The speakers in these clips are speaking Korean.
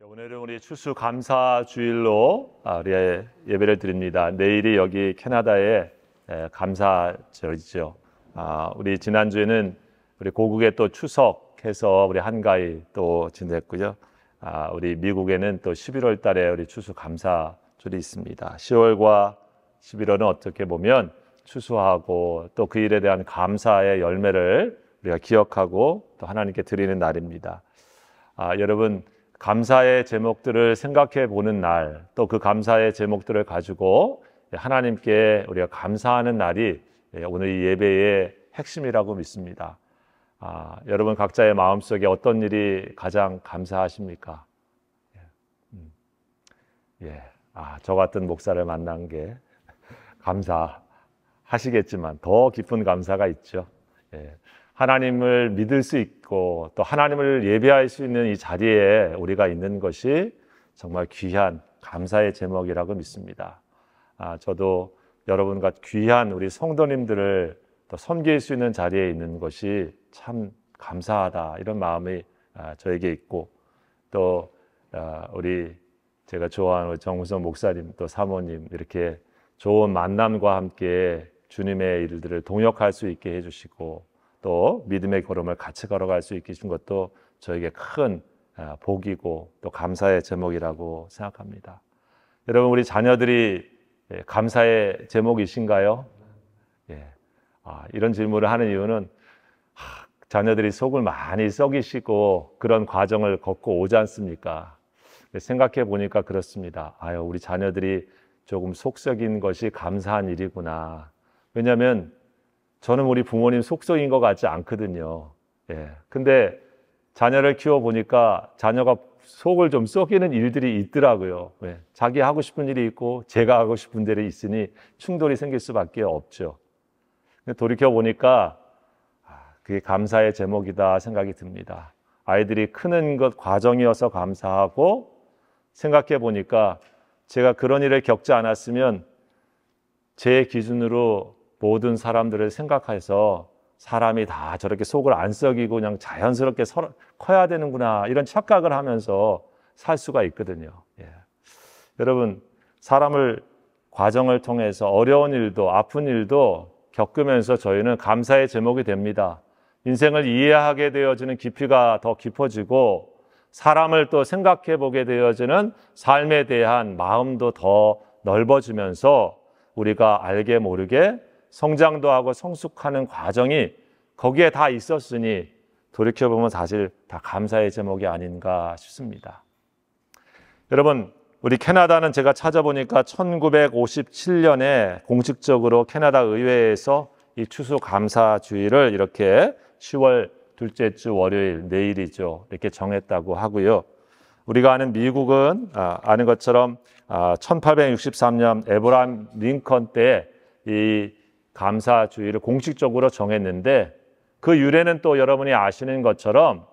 오늘은 우리 추수감사주일로 우리 예배를 드립니다. 내일이 여기 캐나다의 감사절이죠. 우리 지난주에는 우리 고국에 또 추석해서 우리 한가위 또 지냈고요. 우리 미국에는 또 11월 달에 우리 추수감사절이 있습니다. 10월과 11월은 어떻게 보면 추수하고 또 그 일에 대한 감사의 열매를 우리가 기억하고 또 하나님께 드리는 날입니다. 여러분, 감사의 제목들을 생각해 보는 날, 또 그 감사의 제목들을 가지고 하나님께 우리가 감사하는 날이 오늘 이 예배의 핵심이라고 믿습니다. 여러분 각자의 마음속에 어떤 일이 가장 감사하십니까? 저 같은 목사를 만난 게 감사하시겠지만 더 깊은 감사가 있죠. 하나님을 믿을 수 있고 또 하나님을 예배할 수 있는 이 자리에 우리가 있는 것이 정말 귀한 감사의 제목이라고 믿습니다. 저도 여러분과 귀한 우리 성도님들을 또 섬길 수 있는 자리에 있는 것이 참 감사하다, 이런 마음이 저에게 있고, 또 우리 제가 좋아하는 정우성 목사님 또 사모님, 이렇게 좋은 만남과 함께 주님의 일들을 동역할 수 있게 해주시고 또 믿음의 걸음을 같이 걸어갈 수 있게 해준 것도 저에게 큰 복이고 또 감사의 제목이라고 생각합니다. 여러분, 우리 자녀들이 감사의 제목이신가요? 이런 질문을 하는 이유는 자녀들이 속을 많이 썩이시고 그런 과정을 겪고 오지 않습니까? 생각해 보니까 그렇습니다. 우리 자녀들이 조금 속 썩인 것이 감사한 일이구나. 왜냐하면 저는 우리 부모님 속 썩인 것 같지 않거든요. 근데 자녀를 키워보니까 자녀가 속을 좀 썩이는 일들이 있더라고요. 자기 하고 싶은 일이 있고 제가 하고 싶은 일이 있으니 충돌이 생길 수밖에 없죠. 돌이켜보니까 그게 감사의 제목이다 생각이 듭니다. 아이들이 크는 것 과정이어서 감사하고, 생각해보니까 제가 그런 일을 겪지 않았으면 제 기준으로 모든 사람들을 생각해서 사람이 다 저렇게 속을 안 썩이고 그냥 자연스럽게 커야 되는구나, 이런 착각을 하면서 살 수가 있거든요. 여러분, 사람을 과정을 통해서 어려운 일도 아픈 일도 겪으면서 저희는 감사의 제목이 됩니다. 인생을 이해하게 되어지는 깊이가 더 깊어지고 사람을 또 생각해 보게 되어지는 삶에 대한 마음도 더 넓어지면서 우리가 알게 모르게 성장도 하고 성숙하는 과정이 거기에 다 있었으니 돌이켜보면 사실 다 감사의 제목이 아닌가 싶습니다. 여러분, 우리 캐나다는 제가 찾아보니까 1957년에 공식적으로 캐나다 의회에서 이 추수감사주의를 이렇게 10월 둘째 주 월요일, 내일이죠, 이렇게 정했다고 하고요. 우리가 아는 미국은 아는 것처럼 1863년 에브라임 링컨 때 이 감사주의를 공식적으로 정했는데, 그 유래는 또 여러분이 아시는 것처럼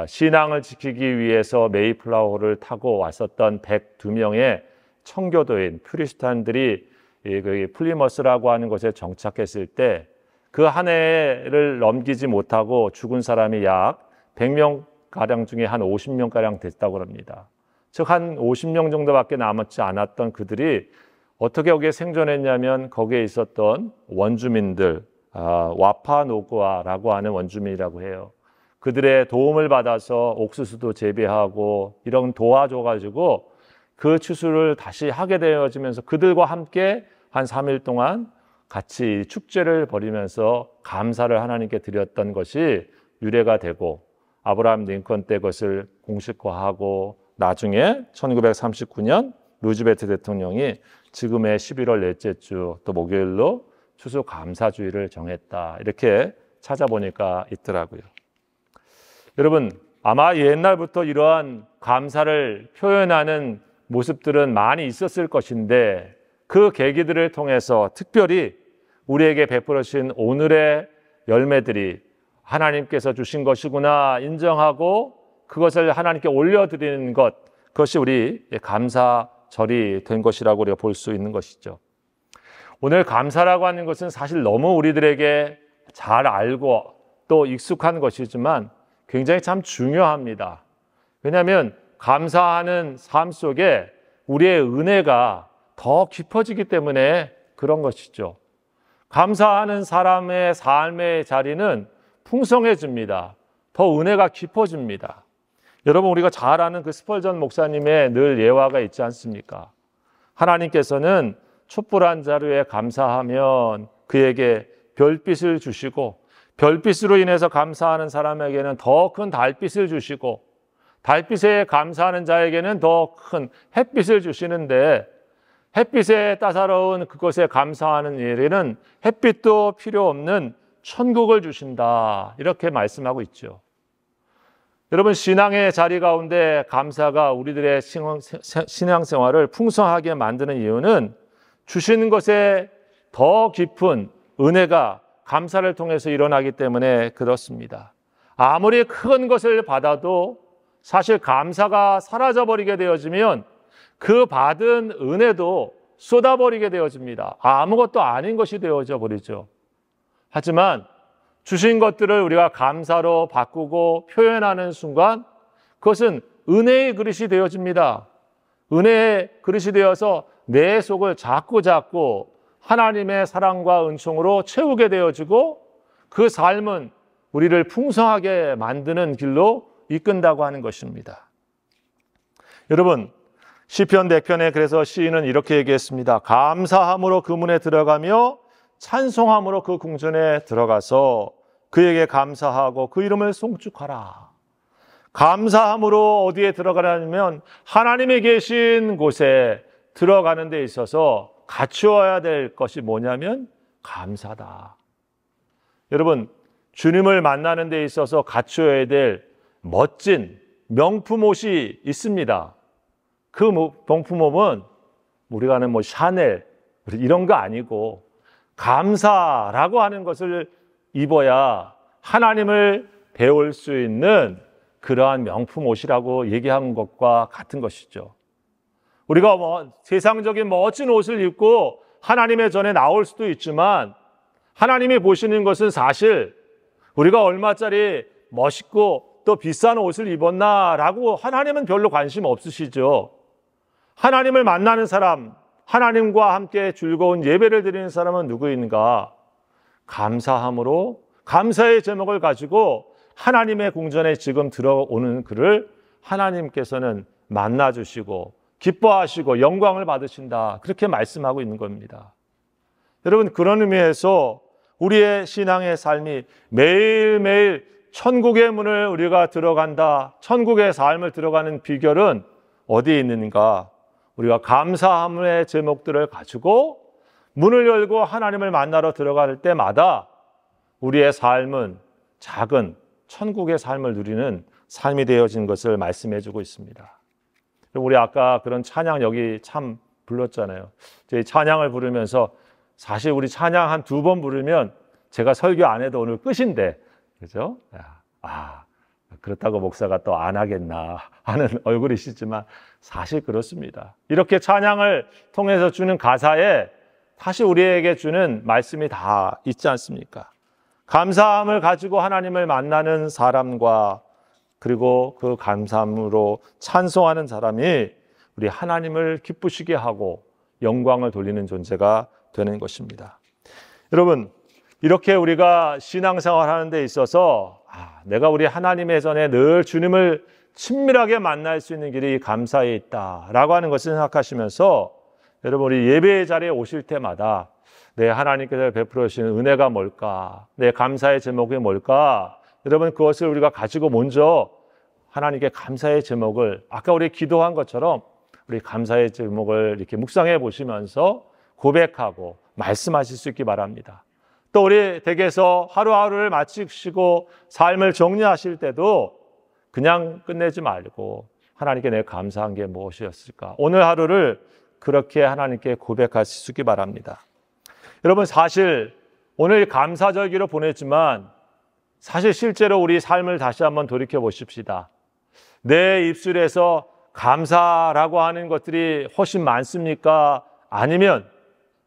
신앙을 지키기 위해서 메이플라워를 타고 왔었던 102명의 청교도인 프리스탄들이 플리머스라고 하는 곳에 정착했을 때 그 한 해를 넘기지 못하고 죽은 사람이 약 100명가량 중에 한 50명가량 됐다고 합니다. 즉 한 50명 정도밖에 남지 않았던 그들이 어떻게 거기에 생존했냐면, 거기에 있었던 원주민들, 와파노구아라고 하는 원주민이라고 해요. 그들의 도움을 받아서 옥수수도 재배하고 이런 도와줘가지고 그 추수를 다시 하게 되어지면서 그들과 함께 한 3일 동안 같이 축제를 벌이면서 감사를 하나님께 드렸던 것이 유래가 되고, 아브라함 링컨 때 그것을 공식화하고 나중에 1939년 루즈벨트 대통령이 지금의 11월 넷째 주 또 목요일로 추수감사주의를 정했다, 이렇게 찾아보니까 있더라고요. 여러분, 아마 옛날부터 이러한 감사를 표현하는 모습들은 많이 있었을 것인데, 그 계기들을 통해서 특별히 우리에게 베풀어 주신 오늘의 열매들이 하나님께서 주신 것이구나 인정하고 그것을 하나님께 올려드리는 것, 그것이 우리 감사절이 된 것이라고 우리가 볼 수 있는 것이죠. 오늘 감사라고 하는 것은 사실 너무 우리들에게 잘 알고 또 익숙한 것이지만 굉장히 참 중요합니다. 왜냐하면 감사하는 삶 속에 우리의 은혜가 더 깊어지기 때문에 그런 것이죠. 감사하는 사람의 삶의 자리는 풍성해집니다. 더 은혜가 깊어집니다. 여러분, 우리가 잘 아는 그 스펄전 목사님의 늘 예화가 있지 않습니까? 하나님께서는 촛불 한 자루에 감사하면 그에게 별빛을 주시고, 별빛으로 인해서 감사하는 사람에게는 더 큰 달빛을 주시고, 달빛에 감사하는 자에게는 더 큰 햇빛을 주시는데, 햇빛에 따사로운 그것에 감사하는 일에는 햇빛도 필요 없는 천국을 주신다. 이렇게 말씀하고 있죠. 여러분, 신앙의 자리 가운데 감사가 우리들의 신앙생활을 풍성하게 만드는 이유는 주시는 것에 더 깊은 은혜가 감사를 통해서 일어나기 때문에 그렇습니다. 아무리 큰 것을 받아도 사실 감사가 사라져버리게 되어지면 그 받은 은혜도 쏟아버리게 되어집니다. 아무것도 아닌 것이 되어져 버리죠. 하지만 주신 것들을 우리가 감사로 바꾸고 표현하는 순간 그것은 은혜의 그릇이 되어집니다. 은혜의 그릇이 되어서 내 속을 자꾸 하나님의 사랑과 은총으로 채우게 되어지고 그 삶은 우리를 풍성하게 만드는 길로 이끈다고 하는 것입니다. 여러분, 시편 100편에 그래서 시인은 이렇게 얘기했습니다. 감사함으로 그 문에 들어가며 찬송함으로 그 궁전에 들어가서 그에게 감사하고 그 이름을 송축하라. 감사함으로 어디에 들어가냐면 하나님이 계신 곳에 들어가는 데 있어서 갖추어야 될 것이 뭐냐면 감사다. 여러분, 주님을 만나는 데 있어서 갖추어야 될 멋진 명품 옷이 있습니다. 그 명품 옷은 우리가 아는 샤넬 이런 거 아니고 감사라고 하는 것을 입어야 하나님을 배울 수 있는 그러한 명품 옷이라고 얘기한 것과 같은 것이죠. 우리가 세상적인 멋진 옷을 입고 하나님의 전에 나올 수도 있지만 하나님이 보시는 것은 사실 우리가 얼마짜리 멋있고 또 비싼 옷을 입었나라고 하나님은 별로 관심 없으시죠. 하나님을 만나는 사람, 하나님과 함께 즐거운 예배를 드리는 사람은 누구인가? 감사함으로 감사의 제목을 가지고 하나님의 궁전에 지금 들어오는 그를 하나님께서는 만나주시고 기뻐하시고 영광을 받으신다. 그렇게 말씀하고 있는 겁니다. 여러분, 그런 의미에서 우리의 신앙의 삶이 매일매일 천국의 문을 우리가 들어간다. 천국의 삶을 들어가는 비결은 어디에 있는가? 우리가 감사함의 제목들을 가지고 문을 열고 하나님을 만나러 들어갈 때마다 우리의 삶은 작은 천국의 삶을 누리는 삶이 되어진 것을 말씀해 주고 있습니다. 우리 아까 그런 찬양 여기 참 불렀잖아요. 저희 찬양을 부르면서 사실 우리 찬양 한 2번 부르면 제가 설교 안 해도 오늘 끝인데, 그죠? 그렇다고 목사가 또 안 하겠나 하는 얼굴이시지만 사실 그렇습니다. 이렇게 찬양을 통해서 주는 가사에 사실 우리에게 주는 말씀이 다 있지 않습니까? 감사함을 가지고 하나님을 만나는 사람과 그리고 그 감사함으로 찬송하는 사람이 우리 하나님을 기쁘시게 하고 영광을 돌리는 존재가 되는 것입니다. 여러분, 이렇게 우리가 신앙생활 하는 데 있어서 내가 우리 하나님의 전에 늘 주님을 친밀하게 만날 수 있는 길이 감사에 있다라고 하는 것을 생각하시면서 여러분, 우리 예배의 자리에 오실 때마다 내 하나님께서 베풀어 주시는 은혜가 뭘까? 내 감사의 제목이 뭘까? 여러분, 그것을 우리가 가지고 먼저 하나님께 감사의 제목을 아까 우리 기도한 것처럼 우리 감사의 제목을 이렇게 묵상해 보시면서 고백하고 말씀하실 수 있기 바랍니다. 또 우리 댁에서 하루하루를 마치시고 삶을 정리하실 때도 그냥 끝내지 말고 하나님께 내가 감사한 게 무엇이었을까? 오늘 하루를 그렇게 하나님께 고백하실 수 있기 바랍니다. 여러분, 사실 오늘 감사절기로 보냈지만 사실 실제로 우리 삶을 다시 한번 돌이켜 보십시다. 내 입술에서 감사라고 하는 것들이 훨씬 많습니까? 아니면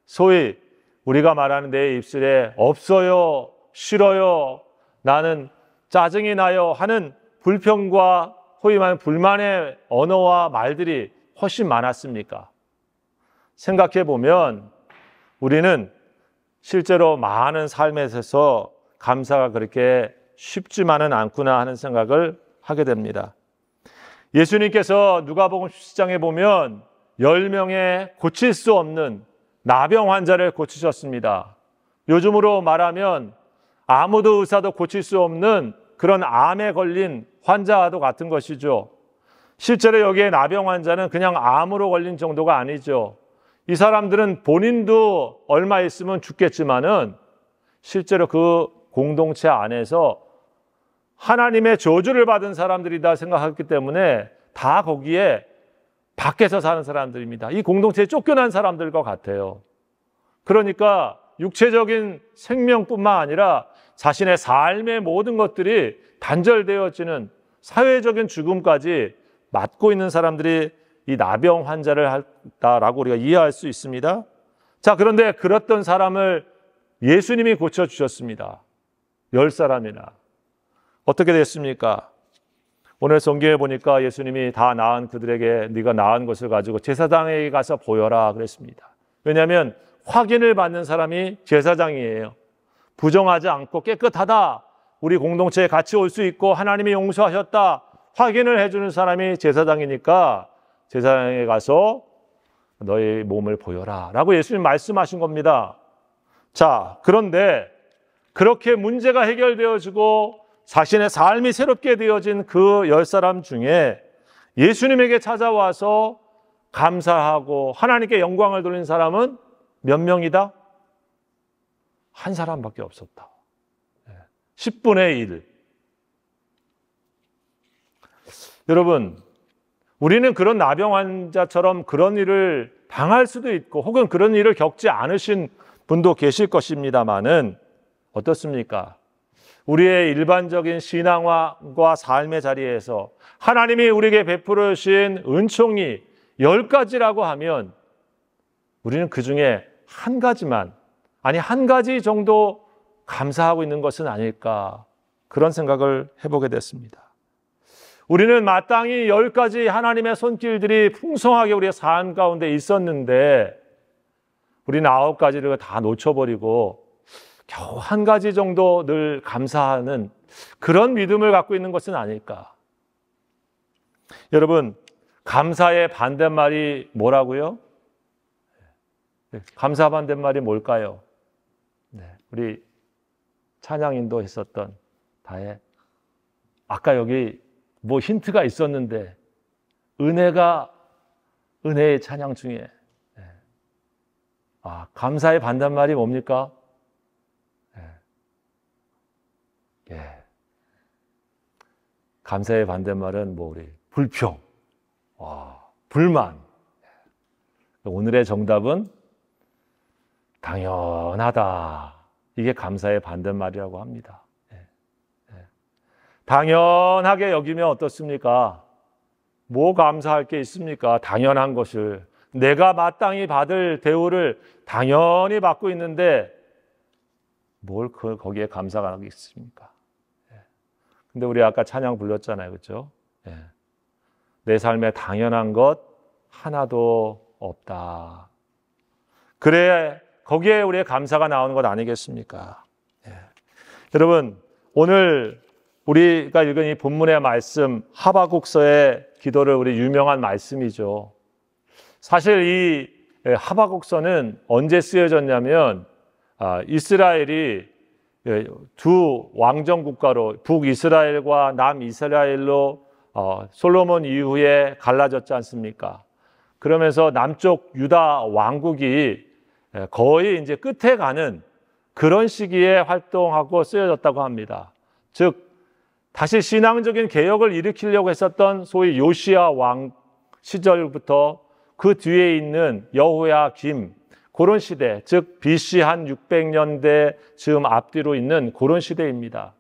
소위 우리가 말하는 내 입술에 없어요, 싫어요, 나는 짜증이 나요 하는 불평과 소위 말하는 불만의 언어와 말들이 훨씬 많았습니까? 생각해 보면 우리는 실제로 많은 삶에 있어서 감사가 그렇게 쉽지만은 않구나 하는 생각을 하게 됩니다. 예수님께서 누가복음 10장에 보면 10명의 고칠 수 없는 나병 환자를 고치셨습니다. 요즘으로 말하면 아무도 의사도 고칠 수 없는 그런 암에 걸린 환자와도 같은 것이죠. 실제로 여기에 나병 환자는 그냥 암으로 걸린 정도가 아니죠. 이 사람들은 본인도 얼마 있으면 죽겠지만은 실제로 그 공동체 안에서 하나님의 저주를 받은 사람들이다 생각했기 때문에 다 거기에 밖에서 사는 사람들입니다. 이 공동체에 쫓겨난 사람들과 같아요. 그러니까 육체적인 생명뿐만 아니라 자신의 삶의 모든 것들이 단절되어지는 사회적인 죽음까지 맞고 있는 사람들이 이 나병 환자를 했다라고 우리가 이해할 수 있습니다. 자, 그런데 그랬던 사람을 예수님이 고쳐주셨습니다. 10사람이나. 어떻게 됐습니까? 오늘 성경에 보니까 예수님이 다 나은 그들에게 네가 나은 것을 가지고 제사장에게 가서 보여라 그랬습니다. 왜냐하면 확인을 받는 사람이 제사장이에요. 부정하지 않고 깨끗하다. 우리 공동체에 같이 올 수 있고 하나님이 용서하셨다. 확인을 해주는 사람이 제사장이니까 제사장에 가서 너의 몸을 보여라 라고 예수님 말씀하신 겁니다. 자, 그런데 그렇게 문제가 해결되어지고 자신의 삶이 새롭게 되어진 그 10사람 중에 예수님에게 찾아와서 감사하고 하나님께 영광을 돌린 사람은 몇 명이다? 한 사람밖에 없었다. 10분의 1. 여러분, 우리는 그런 나병 환자처럼 그런 일을 당할 수도 있고 혹은 그런 일을 겪지 않으신 분도 계실 것입니다마는 어떻습니까? 우리의 일반적인 신앙과 삶의 자리에서 하나님이 우리에게 베풀어 주신 은총이 10가지라고 하면 우리는 그 중에 한 가지만, 아니 한 가지 정도 감사하고 있는 것은 아닐까, 그런 생각을 해보게 됐습니다. 우리는 마땅히 10가지 하나님의 손길들이 풍성하게 우리의 삶 가운데 있었는데 우리는 9가지를 다 놓쳐버리고 겨우 한 가지 정도 늘 감사하는 그런 믿음을 갖고 있는 것은 아닐까. 여러분, 감사의 반대말이 뭐라고요? 감사 반대말이 뭘까요? 우리 찬양인도 했었던 다해. 아까 여기 뭐 힌트가 있었는데 은혜의 찬양 중에 감사의 반대말이 뭡니까? 감사의 반대말은 우리 불평, 불만. 오늘의 정답은 당연하다. 이게 감사의 반대말이라고 합니다. 당연하게 여기면 어떻습니까? 뭐 감사할 게 있습니까? 당연한 것을. 내가 마땅히 받을 대우를 당연히 받고 있는데 뭘 거기에 감사가 하겠습니까? 근데 우리 아까 찬양 불렀잖아요. 그렇죠? 내 삶에 당연한 것 하나도 없다. 그래, 거기에 우리의 감사가 나오는 것 아니겠습니까? 여러분, 오늘 우리가 읽은 이 본문의 말씀, 하박국서의 기도를 우리 유명한 말씀이죠. 사실 이 하박국서는 언제 쓰여졌냐면 이스라엘이 두 왕정 국가로 북이스라엘과 남이스라엘로 솔로몬 이후에 갈라졌지 않습니까? 그러면서 남쪽 유다 왕국이 거의 이제 끝에 가는 그런 시기에 활동하고 쓰여졌다고 합니다. 즉 다시 신앙적인 개혁을 일으키려고 했었던 소위 요시야 왕 시절부터 그 뒤에 있는 여호야김, 그런 시대, 즉 BC 한 600년대 즈음 앞뒤로 있는 그런 시대입니다.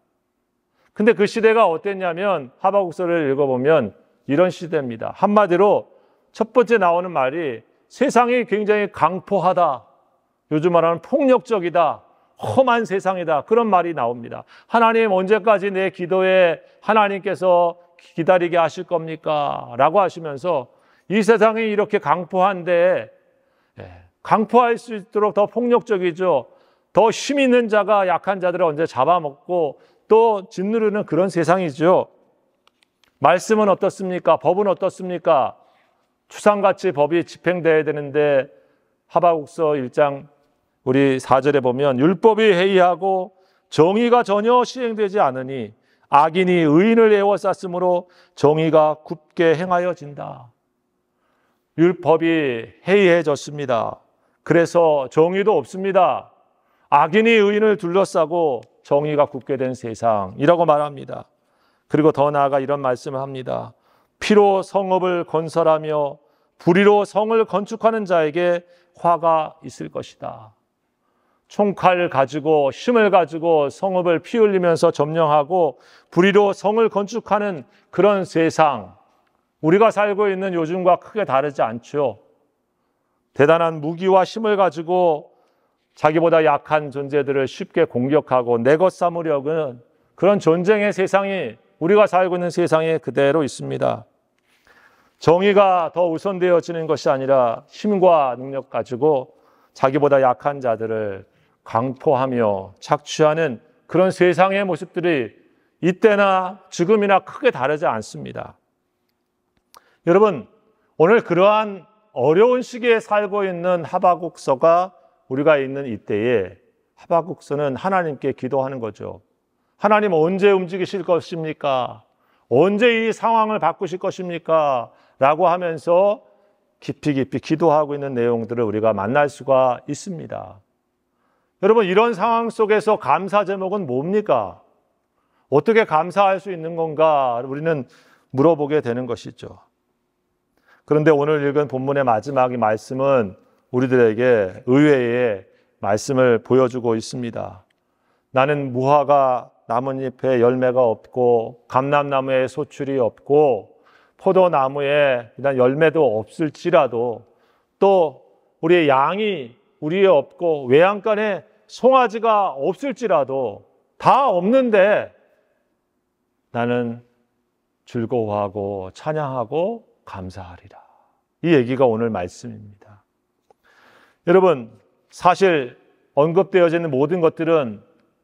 근데 그 시대가 어땠냐면 하박국서를 읽어보면 이런 시대입니다. 한마디로 첫 번째 나오는 말이 세상이 굉장히 강포하다, 요즘 말하는 폭력적이다, 험한 세상이다, 그런 말이 나옵니다. 하나님, 언제까지 내 기도에 하나님께서 기다리게 하실 겁니까? 라고 하시면서 이 세상이 이렇게 강포한데 강포할 수 있도록 더 폭력적이죠. 더 힘 있는 자가 약한 자들을 언제 잡아먹고 또 짓누르는 그런 세상이죠. 말씀은 어떻습니까? 법은 어떻습니까? 추상같이 법이 집행되어야 되는데 하박국서 1장 우리 4절에 보면 율법이 해이하고 정의가 전혀 시행되지 않으니 악인이 의인을 에워쌌으므로 정의가 굽게 행하여진다. 율법이 해이해졌습니다. 그래서 정의도 없습니다. 악인이 의인을 둘러싸고 정의가 굽게 된 세상이라고 말합니다. 그리고 더 나아가 이런 말씀을 합니다. 피로 성읍을 건설하며 불의로 성을 건축하는 자에게 화가 있을 것이다. 총칼 가지고 힘을 가지고 성읍을 피 흘리면서 점령하고 불의로 성을 건축하는 그런 세상, 우리가 살고 있는 요즘과 크게 다르지 않죠. 대단한 무기와 힘을 가지고 자기보다 약한 존재들을 쉽게 공격하고 내 것 삼으려는 그런 전쟁의 세상이 우리가 살고 있는 세상에 그대로 있습니다. 정의가 더 우선되어지는 것이 아니라 힘과 능력 가지고 자기보다 약한 자들을 강포하며 착취하는 그런 세상의 모습들이 이때나 지금이나 크게 다르지 않습니다. 여러분, 오늘 그러한 어려운 시기에 살고 있는 하박국서가 우리가 있는 이때에 하박국서는 하나님께 기도하는 거죠. 하나님 언제 움직이실 것입니까? 언제 이 상황을 바꾸실 것입니까? 라고 하면서 깊이 기도하고 있는 내용들을 우리가 만날 수가 있습니다. 여러분, 이런 상황 속에서 감사 제목은 뭡니까? 어떻게 감사할 수 있는 건가? 우리는 물어보게 되는 것이죠. 그런데 오늘 읽은 본문의 마지막 말씀은 우리들에게 의외의 말씀을 보여주고 있습니다. 나는 무화과 나뭇잎에 열매가 없고 감람나무에 소출이 없고 포도나무에 일단 열매도 없을지라도 또 우리의 양이 우리에 없고 외양간에 송아지가 없을지라도 다 없는데 나는 즐거워하고 찬양하고 감사하리라. 이 얘기가 오늘 말씀입니다. 여러분, 사실 언급되어지는 모든 것들은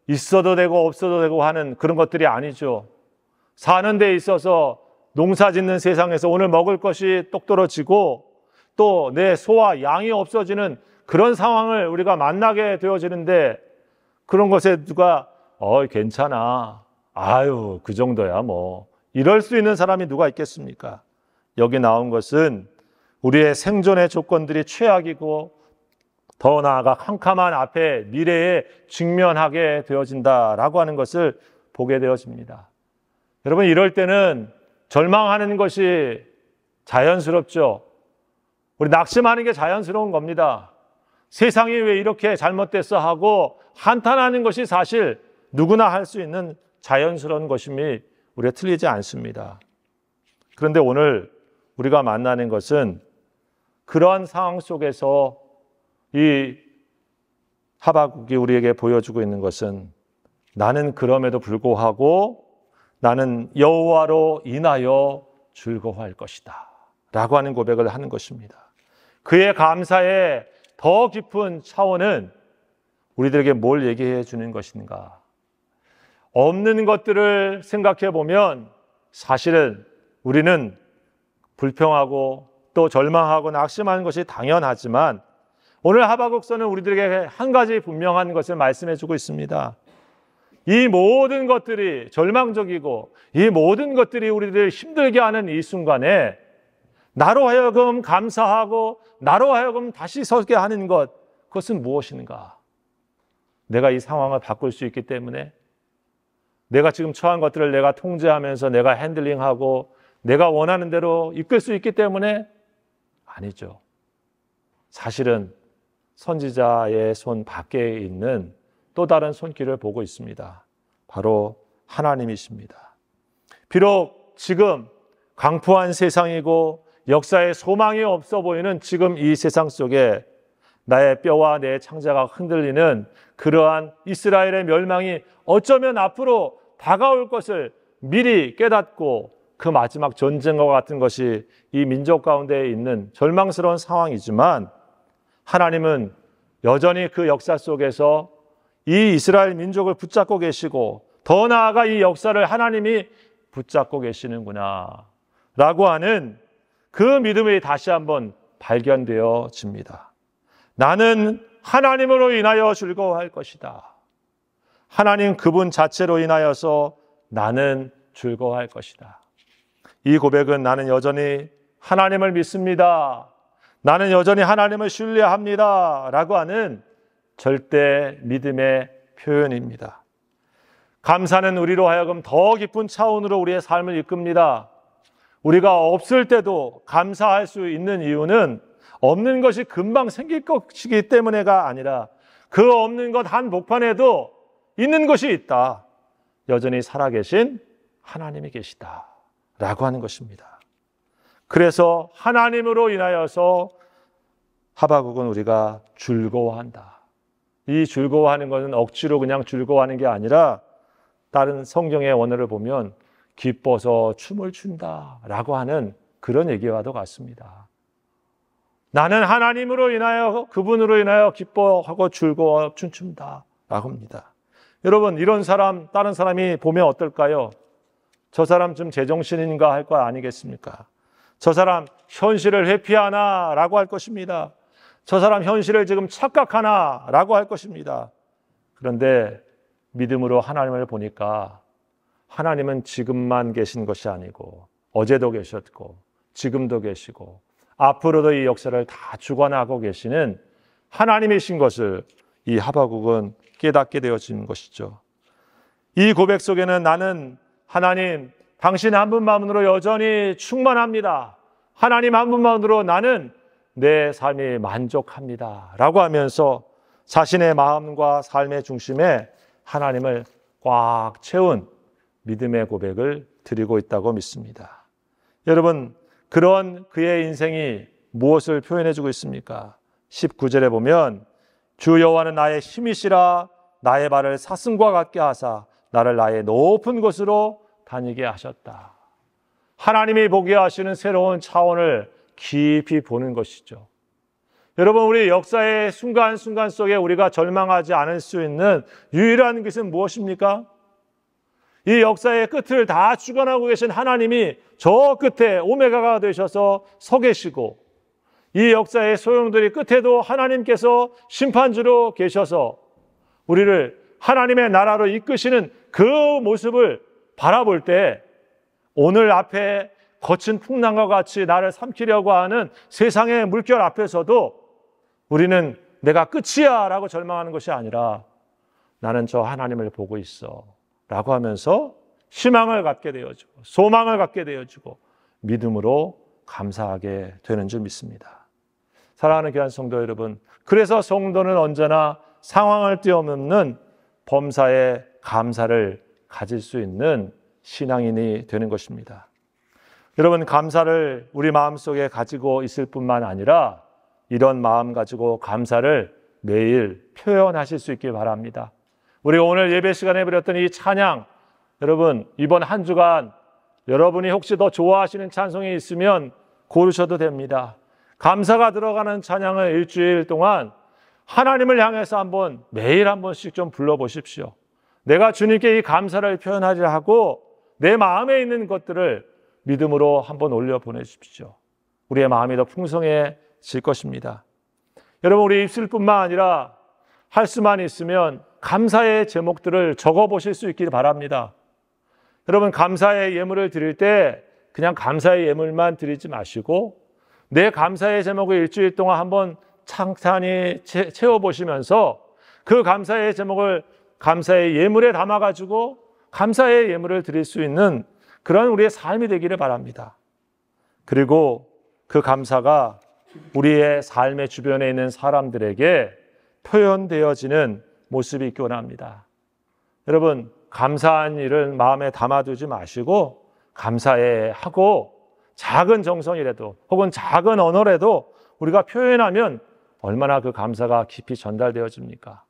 있어도 되고 없어도 되고 하는 그런 것들이 아니죠. 사는 데 있어서 농사 짓는 세상에서 오늘 먹을 것이 똑 떨어지고 또 내 소와 양이 없어지는 그런 상황을 우리가 만나게 되어지는데 그런 것에 누가 괜찮아. 아유, 그 정도야 뭐. 이럴 수 있는 사람이 누가 있겠습니까? 여기 나온 것은 우리의 생존의 조건들이 최악이고 더 나아가 캄캄한 앞에 미래에 직면하게 되어진다라고 하는 것을 보게 되어집니다. 여러분, 이럴 때는 절망하는 것이 자연스럽죠. 우리 낙심하는 게 자연스러운 겁니다. 세상이 왜 이렇게 잘못됐어 하고 한탄하는 것이 사실 누구나 할 수 있는 자연스러운 것임이 우리가 틀리지 않습니다. 그런데 오늘 우리가 만나는 것은 그러한 상황 속에서 이 하박국이 우리에게 보여주고 있는 것은 나는 그럼에도 불구하고 나는 여호와로 인하여 즐거워할 것이다 라고 하는 고백을 하는 것입니다. 그의 감사의 더 깊은 차원은 우리들에게 뭘 얘기해 주는 것인가? 없는 것들을 생각해 보면 사실은 우리는 불평하고 또 절망하고 낙심하는 것이 당연하지만 오늘 하박국서는 우리들에게 한 가지 분명한 것을 말씀해 주고 있습니다. 이 모든 것들이 절망적이고 이 모든 것들이 우리들을 힘들게 하는 이 순간에 나로 하여금 감사하고 나로 하여금 다시 서게 하는 것, 그것은 무엇인가? 내가 이 상황을 바꿀 수 있기 때문에 내가 지금 처한 것들을 내가 통제하면서 내가 핸들링하고 내가 원하는 대로 이끌 수 있기 때문에 아니죠. 사실은 선지자의 손 밖에 있는 또 다른 손길을 보고 있습니다. 바로 하나님이십니다. 비록 지금 강포한 세상이고 역사에 소망이 없어 보이는 지금 이 세상 속에 나의 뼈와 내 창자가 흔들리는 그러한 이스라엘의 멸망이 어쩌면 앞으로 다가올 것을 미리 깨닫고 그 마지막 전쟁과 같은 것이 이 민족 가운데 있는 절망스러운 상황이지만 하나님은 여전히 그 역사 속에서 이 이스라엘 민족을 붙잡고 계시고 더 나아가 이 역사를 하나님이 붙잡고 계시는구나 라고 하는 그 믿음이 다시 한번 발견되어집니다. 나는 하나님으로 인하여 즐거워할 것이다. 하나님 그분 자체로 인하여서 나는 즐거워할 것이다. 이 고백은 나는 여전히 하나님을 믿습니다. 나는 여전히 하나님을 신뢰합니다. 라고 하는 절대 믿음의 표현입니다. 감사는 우리로 하여금 더 깊은 차원으로 우리의 삶을 이끕니다. 우리가 없을 때도 감사할 수 있는 이유는 없는 것이 금방 생길 것이기 때문에가 아니라 그 없는 것 한복판에도 있는 것이 있다. 여전히 살아계신 하나님이 계시다. 라고 하는 것입니다. 그래서 하나님으로 인하여서 하박국은 우리가 즐거워한다. 이 즐거워하는 것은 억지로 그냥 즐거워하는 게 아니라 다른 성경의 원어를 보면 기뻐서 춤을 춘다 라고 하는 그런 얘기와도 같습니다. 나는 하나님으로 인하여 그분으로 인하여 기뻐하고 즐거워 춤춘다 라고 합니다. 여러분 이런 사람 다른 사람이 보면 어떨까요? 저 사람 좀 제정신인가 할 거 아니겠습니까? 저 사람 현실을 회피하나 라고 할 것입니다. 저 사람 현실을 지금 착각하나 라고 할 것입니다. 그런데 믿음으로 하나님을 보니까 하나님은 지금만 계신 것이 아니고 어제도 계셨고 지금도 계시고 앞으로도 이 역사를 다 주관하고 계시는 하나님이신 것을 이 하박국은 깨닫게 되어진 것이죠. 이 고백 속에는 나는 하나님 당신 한 분만으로 여전히 충만합니다. 하나님 한 분만으로 나는 내 삶이 만족합니다. 라고 하면서 자신의 마음과 삶의 중심에 하나님을 꽉 채운 믿음의 고백을 드리고 있다고 믿습니다. 여러분 그런 그의 인생이 무엇을 표현해주고 있습니까? 19절에 보면 주 여호와는 나의 힘이시라 나의 발을 사슴과 같게 하사 나를 나의 높은 곳으로 다니게 하셨다. 하나님이 보게 하시는 새로운 차원을 깊이 보는 것이죠. 여러분 우리 역사의 순간순간 속에 우리가 절망하지 않을 수 있는 유일한 것은 무엇입니까? 이 역사의 끝을 다 주관하고 계신 하나님이 저 끝에 오메가가 되셔서 서 계시고 이 역사의 소용돌이 끝에도 하나님께서 심판주로 계셔서 우리를 하나님의 나라로 이끄시는 그 모습을 바라볼 때 오늘 앞에 거친 풍랑과 같이 나를 삼키려고 하는 세상의 물결 앞에서도 우리는 내가 끝이야 라고 절망하는 것이 아니라 나는 저 하나님을 보고 있어 라고 하면서 희망을 갖게 되어지고 소망을 갖게 되어지고 믿음으로 감사하게 되는 줄 믿습니다. 사랑하는 귀한 성도 여러분, 그래서 성도는 언제나 상황을 뛰어넘는 범사에 감사를 가질 수 있는 신앙인이 되는 것입니다. 여러분 감사를 우리 마음속에 가지고 있을 뿐만 아니라 이런 마음 가지고 감사를 매일 표현하실 수 있길 바랍니다. 우리가 오늘 예배 시간에 드렸던 이 찬양, 여러분 이번 한 주간 여러분이 혹시 더 좋아하시는 찬송이 있으면 고르셔도 됩니다. 감사가 들어가는 찬양을 일주일 동안 하나님을 향해서 매일 한 번씩 좀 불러보십시오. 내가 주님께 이 감사를 표현하려 하고 내 마음에 있는 것들을 믿음으로 한번 올려 보내십시오. 우리의 마음이 더 풍성해질 것입니다. 여러분 우리 입술뿐만 아니라 할 수만 있으면 감사의 제목들을 적어보실 수 있기를 바랍니다. 여러분 감사의 예물을 드릴 때 그냥 감사의 예물만 드리지 마시고 내 감사의 제목을 일주일 동안 한번 찬찬히 채워보시면서 그 감사의 제목을 감사의 예물에 담아가지고 감사의 예물을 드릴 수 있는 그런 우리의 삶이 되기를 바랍니다. 그리고 그 감사가 우리의 삶의 주변에 있는 사람들에게 표현되어지는 모습이 있기 원합니다. 여러분 감사한 일을 마음에 담아두지 마시고 감사해 하고 작은 정성이라도 혹은 작은 언어라도 우리가 표현하면 얼마나 그 감사가 깊이 전달되어집니까?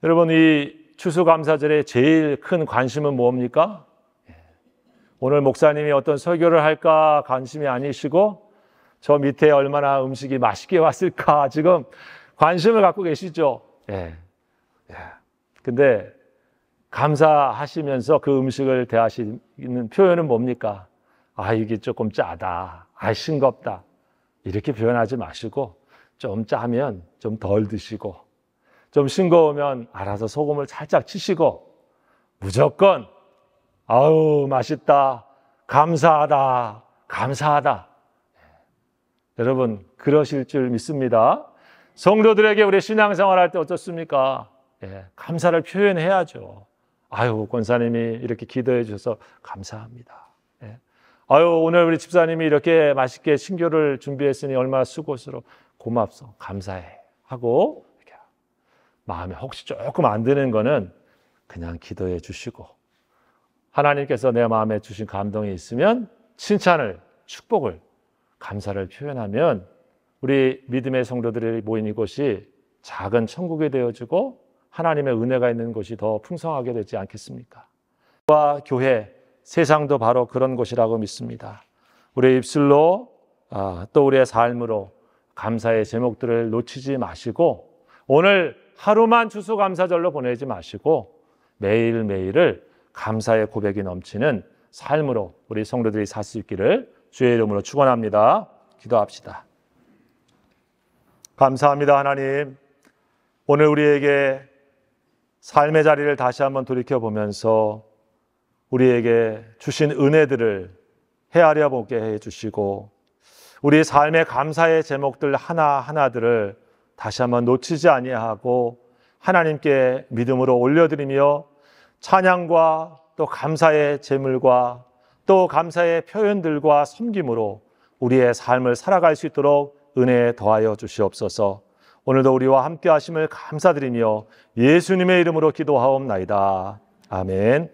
여러분 이 추수감사절의 제일 큰 관심은 뭡니까? 오늘 목사님이 어떤 설교를 할까 관심이 아니시고 저 밑에 얼마나 음식이 맛있게 왔을까 지금 관심을 갖고 계시죠. 근데 감사하시면서 그 음식을 대하시는 표현은 뭡니까? 아, 이게 조금 짜다. 아, 싱겁다. 이렇게 표현하지 마시고 좀 짜면 좀 덜 드시고 좀 싱거우면 알아서 소금을 살짝 치시고 무조건 아우 맛있다. 감사하다. 감사하다. 여러분 그러실 줄 믿습니다. 성도들에게 우리 신앙생활 할 때 어떻습니까? 감사를 표현해야죠. 아유 권사님이 이렇게 기도해 주셔서 감사합니다. 아유 오늘 우리 집사님이 이렇게 맛있게 신교를 준비했으니 얼마나 수고스러워. 고맙소. 감사해. 하고 이렇게 마음에 혹시 조금 안 드는 거는 그냥 기도해 주시고 하나님께서 내 마음에 주신 감동이 있으면 칭찬을 축복을 감사를 표현하면 우리 믿음의 성도들이 모인 이곳이 작은 천국이 되어지고 하나님의 은혜가 있는 곳이 더 풍성하게 되지 않겠습니까? 교회, 세상도 바로 그런 곳이라고 믿습니다. 우리의 입술로 또 우리의 삶으로 감사의 제목들을 놓치지 마시고 오늘 하루만 추수감사절로 보내지 마시고 매일매일을 감사의 고백이 넘치는 삶으로 우리 성도들이 살 수 있기를 주의 이름으로 축원합니다. 기도합시다. 감사합니다. 하나님, 오늘 우리에게 삶의 자리를 다시 한번 돌이켜보면서 우리에게 주신 은혜들을 헤아려 보게 해주시고 우리의 삶의 감사의 제목들 하나하나들을 다시 한번 놓치지 아니하고 하나님께 믿음으로 올려드리며 찬양과 또 감사의 제물과 또 감사의 표현들과 섬김으로 우리의 삶을 살아갈 수 있도록 은혜 더하여 주시옵소서. 오늘도 우리와 함께 하심을 감사드리며 예수님의 이름으로 기도하옵나이다. 아멘.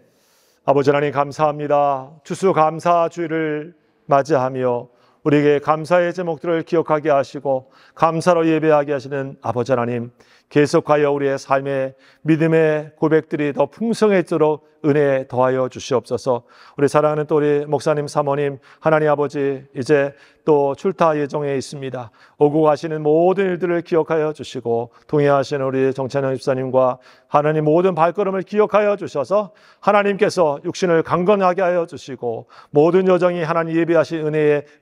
아버지 하나님 감사합니다. 추수감사주일을 맞이하며 우리에게 감사의 제목들을 기억하게 하시고 감사로 예배하게 하시는 아버지 하나님, 계속하여 우리의 삶의 믿음의 고백들이 더 풍성해지도록 은혜 더하여 주시옵소서. 우리 사랑하는 또 우리 목사님 사모님, 하나님 아버지 이제 또 출타 예정에 있습니다. 오고 가시는 모든 일들을 기억하여 주시고 동행하시는 우리 정찬영 집사님과 하나님 모든 발걸음을 기억하여 주셔서 하나님께서 육신을 강건하게 하여 주시고 모든 여정이 하나님 예비하신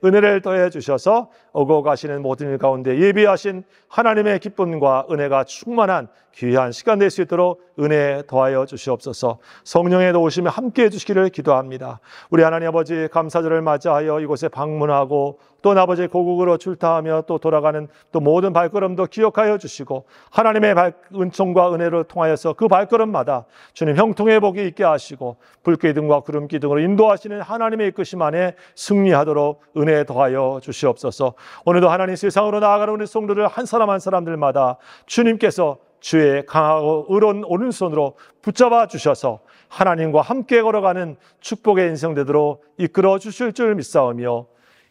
은혜를 더해 주셔서 오고 가시는 모든 일 가운데 예비하신 하나님의 기쁨과 은혜가 충만한 귀한 시간 될 수 있도록 은혜 더하여 주시옵소서. 성령의 도우심에 함께해 주시기를 기도합니다. 우리 하나님 아버지 감사절을 맞이하여 이곳에 방문하고 또 아버지 고국으로 출타하며 또 돌아가는 또 모든 발걸음도 기억하여 주시고 하나님의 은총과 은혜를 통하여서 그 발걸음마다 주님 형통의 복이 있게 하시고 불기둥과 구름기둥으로 인도하시는 하나님의 이끄심 안에 승리하도록 은혜 더하여 주시옵소서. 오늘도 하나님 세상으로 나아가는 우리 성도들 한 사람 한 사람들마다 주님께서 주의 강하고 의로운 오른손으로 붙잡아 주셔서 하나님과 함께 걸어가는 축복의 인생 되도록 이끌어 주실 줄 믿사오며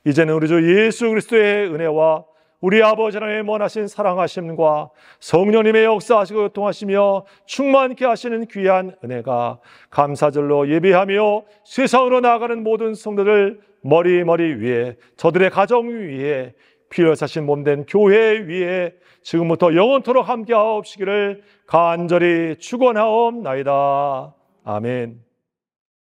이제는 우리 주 예수 그리스도의 은혜와 우리 아버지 하나님의 원하신 사랑하심과 성령님의 역사하시고 교통하시며 충만케 하시는 귀한 은혜가 감사절로 예배하며 세상으로 나아가는 모든 성도들 머리 위에 저들의 가정 위에 피를 사신 몸된 교회 위에 지금부터 영원토록 함께하옵시기를 간절히 축원하옵나이다. 아멘.